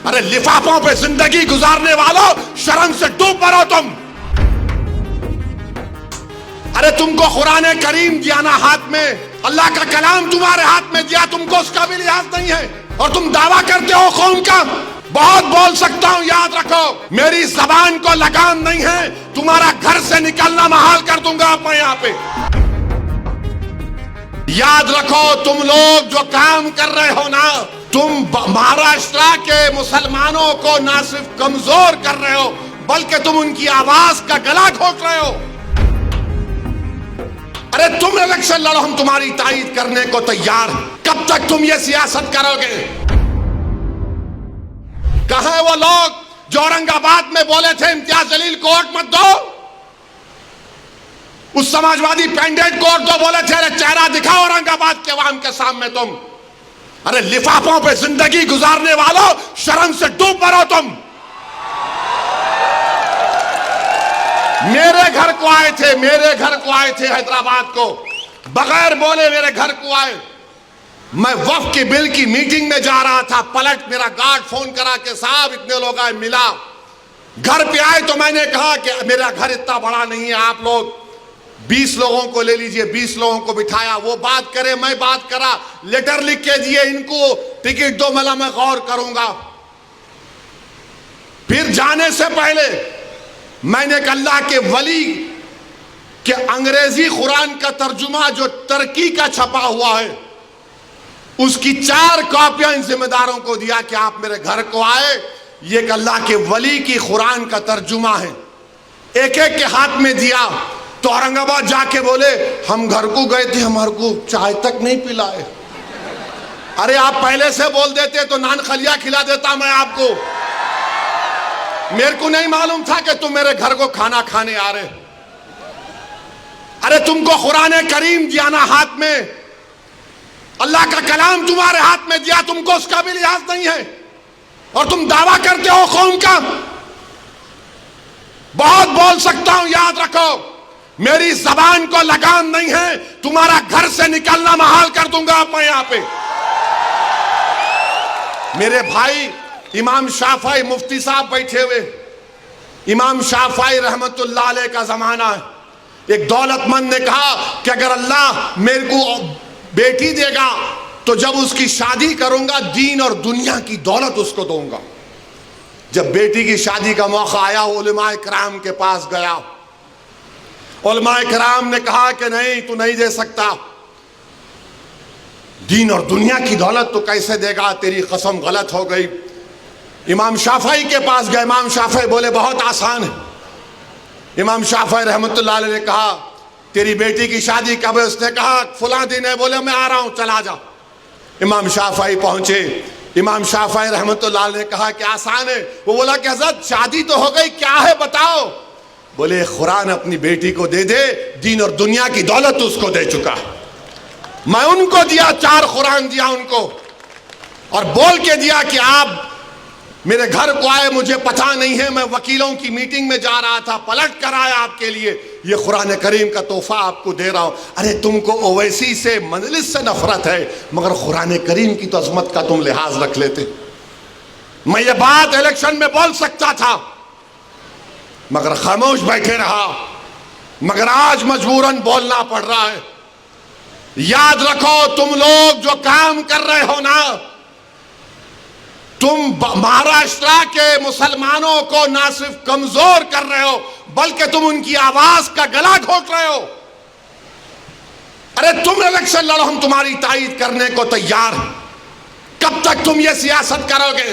अरे लिफाफों पे जिंदगी गुजारने वालों, शर्म से डूब मरो तुम। अरे तुमको कुरान करीम दिया ना हाथ में, अल्लाह का कलाम तुम्हारे हाथ में दिया, तुमको उसका भी लिहाज नहीं है और तुम दावा करते हो कौम का। बहुत बोल सकता हूं, याद रखो मेरी जबान को लगाम नहीं है, तुम्हारा घर से निकलना महाल कर दूंगा मैं यहां पे। याद रखो तुम लोग जो काम कर रहे हो ना, तुम महाराष्ट्र के मुसलमानों को ना सिर्फ कमजोर कर रहे हो बल्कि तुम उनकी आवाज का गला घोट रहे हो। अरे तुम इलेक्शन लड़ो, हम तुम्हारी तायीद करने को तैयार। कब तक तुम ये सियासत करोगे? कहां है वो लोग जो औरंगाबाद में बोले थे इम्तियाज जलील को वोट मत दो? उस समाजवादी पेंडेंट को तो बोले थे, अरे चेहरा दिखाओ औरंगाबाद के अवाम के सामने तुम। अरे लिफाफों पे जिंदगी गुजारने वालों, शर्म से डूब मरो तुम। मेरे घर को आए थे, मेरे घर को आए थे हैदराबाद को, बगैर बोले मेरे घर को आए। मैं वक्फ के बिल की मीटिंग में जा रहा था, पलट मेरा गार्ड फोन करा के साहब इतने लोग आए, मिला। घर पे आए तो मैंने कहा कि मेरा घर इतना बड़ा नहीं है, आप लोग 20 लोगों को ले लीजिए। 20 लोगों को बिठाया, वो बात करे मैं बात करा, लेटर लिख के दिए, इनको टिकट दो, मला मैं गौर करूंगा। फिर जाने से पहले मैंने अल्लाह के वली के अंग्रेजी कुरान का तर्जुमा जो तुर्की का छपा हुआ है, उसकी 4 कॉपियां इन जिम्मेदारों को दिया कि आप मेरे घर को आए, ये अल्लाह के वली की कुरान का तर्जुमा है। एक एक के हाथ में दिया तो औरंगाबाद जाके बोले हम घर को गए थे, हमारे को चाय तक नहीं पिलाए। अरे आप पहले से बोल देते तो नान खलिया खिला देता मैं आपको। मेरे को नहीं मालूम था कि तुम मेरे घर को खाना खाने आ रहे। अरे तुमको कुरान करीम दिया ना हाथ में, अल्लाह का कलाम तुम्हारे हाथ में दिया, तुमको उसका भी लिहाज नहीं है और तुम दावा करते हो कौम का। बहुत बोल सकता हूं, याद रखो मेरी जबान को लगाम नहीं है, तुम्हारा घर से निकलना महाल कर दूंगा मैं यहां पे। मेरे भाई इमाम शाफई मुफ्ती साहब बैठे हुए, इमाम शाफई रहमतुल्लाह अलैह का जमाना है। एक दौलतमंद ने कहा कि अगर अल्लाह मेरे को बेटी देगा तो जब उसकी शादी करूंगा दीन और दुनिया की दौलत उसको दूंगा। जब बेटी की शादी का मौका आया, उलमाए किराम के पास गया। उलमाए किराम ने कहा कि नहीं, तू नहीं दे सकता, दीन और दुनिया की दौलत तो कैसे देगा, तेरी कसम गलत हो गई। इमाम शाफई के पास गए, इमाम शाफई बोले बहुत आसान है। इमाम शाफई रहमतुल्लाह अलैह ने कहा तेरी बेटी की शादी कब है? उसने कहा फुला दिन है। बोले मैं आ रहा हूं, चला जा। इमाम शाफई पहुंचे, इमाम शाफई रहमतुल्लाह अलैह ने कहा कि आसान है। वो बोला कि हज़रत शादी तो हो गई, क्या है बताओ। बोले कुरान अपनी बेटी को दे दे, दीन और दुनिया की दौलत उसको दे चुका। मैं उनको दिया, 4 कुरान दिया उनको और बोल के दिया कि आप मेरे घर को आए, मुझे पता नहीं है, मैं वकीलों की मीटिंग में जा रहा था, पलट कर आया आपके लिए, ये कुरान करीम का तोहफा आपको दे रहा हूं। अरे तुमको ओवैसी से मजलिस से नफरत है, मगर कुरान करीम की तो अजमत का तुम लिहाज रख लेते। मैं ये बात इलेक्शन में बोल सकता था मगर खामोश बैठे रहा, मगर आज मजबूरन बोलना पड़ रहा है। याद रखो तुम लोग जो काम कर रहे हो ना, तुम महाराष्ट्र के मुसलमानों को ना सिर्फ कमजोर कर रहे हो बल्कि तुम उनकी आवाज का गला घोट रहे हो। अरे तुम इलेक्शन लड़ो, हम तुम्हारी तायीद करने को तैयार। कब तक तुम ये सियासत करोगे?